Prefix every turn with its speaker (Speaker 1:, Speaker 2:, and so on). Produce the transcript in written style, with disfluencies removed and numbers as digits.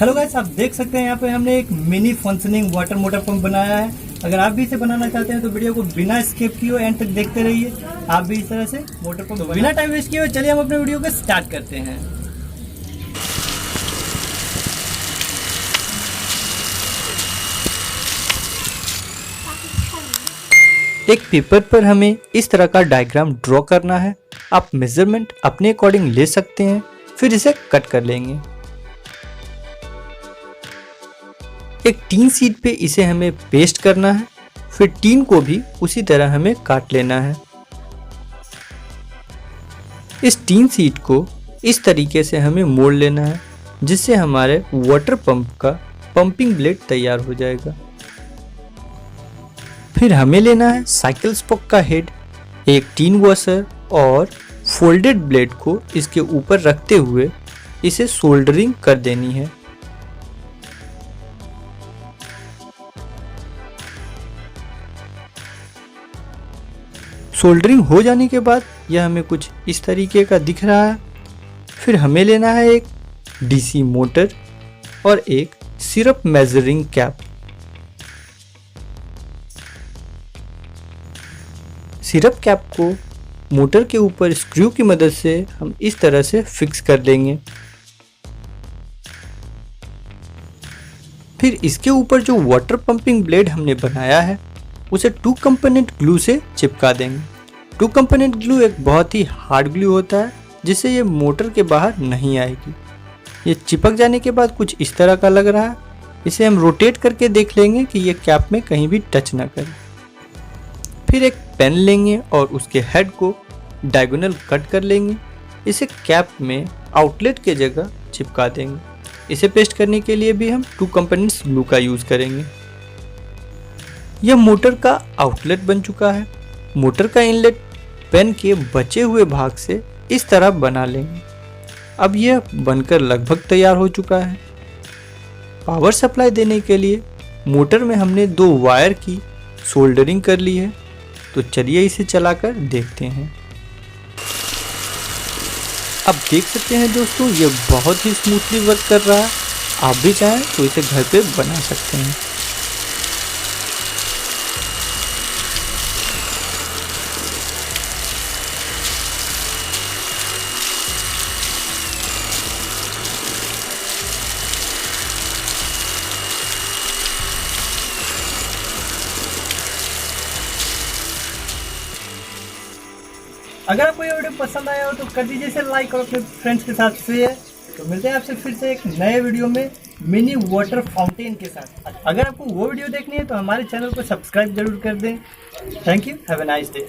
Speaker 1: Hello guys, आप देख सकते हैं यहाँ पे हमने एक mini functioning water motor pump बनाया है। अगर आप भी इसे बनाना चाहते हैं तो वीडियो को बिना स्किप किए एंड तक देखते रहिए। आप भी इस तरह से मोटर पंप बिना टाइम वेस्ट किए चलिए हम अपने वीडियो को स्टार्ट करते हैं। एक पेपर पर हमें इस तरह का डायग्राम ड्रॉ करना है। आप मेजरमेंट अपने अकॉर्डिंग ले सकते हैं, फिर इसे कट कर लेंगे। एक टीन शीट पे इसे हमें पेस्ट करना है, फिर टीन को भी उसी तरह हमें काट लेना है। इस टीन शीट को इस तरीके से हमें मोड़ लेना है जिससे हमारे वाटर पंप का पंपिंग ब्लेड तैयार हो जाएगा। फिर हमें लेना है साइकिल स्पोक का हेड, एक टीन वॉशर और फोल्डेड ब्लेड को इसके ऊपर रखते हुए इसे सोल्डरिंग कर देनी है। सोल्डरिंग हो जाने के बाद यह हमें कुछ इस तरीके का दिख रहा है। फिर हमें लेना है एक डीसी मोटर और एक syrup measuring cap. Syrup cap को मोटर के ऊपर स्क्रू की मदद से हम इस तरह से फिक्स कर देंगे। फिर इसके ऊपर जो वाटर पंपिंग ब्लेड हमने बनाया है उसे 2 कंपोनेंट ग्लू से चिपका देंगे। 2 कंपोनेंट ग्लू एक बहुत ही हार्ड ग्लू होता है जिससे ये मोटर के बाहर नहीं आएगी। ये चिपक जाने के बाद कुछ इस तरह का लग रहा है। इसे हम रोटेट करके देख लेंगे कि ये कैप में कहीं भी टच ना करे। फिर एक पेन लेंगे और उसके हेड को डायगोनल कट कर लेंगे। इसे कैप में आउटलेट के जगह चिपका देंगे। इसे पेस्ट करने के लिए भी हम 2 कंपोनेंट्स ग्लू का यूज करेंगे। यह मोटर का आउटलेट बन चुका है। मोटर का इनलेट पेन के बचे हुए भाग से इस तरह बना लेंगे। अब यह बनकर लगभग तैयार हो चुका है। पावर सप्लाई देने के लिए मोटर में हमने 2 वायर की सोल्डरिंग कर ली है, तो चलिए इसे चलाकर देखते हैं। अब देख सकते हैं दोस्तों, ये बहुत ही स्मूथली वर्क कर रहा है। आप भी चाहें तो इसे घर पे बना सकते हैं। अगर आपको ये वीडियो पसंद आया हो तो कर दीजिए इसे लाइक और अपने फ्रेंड्स के साथ शेयर। तो मिलते हैं आपसे फिर से एक नए वीडियो में मिनी वाटर फाउंटेन के साथ। अगर आपको वो वीडियो देखनी है तो हमारे चैनल को सब्सक्राइब जरूर कर दें। Thank you, have a nice day.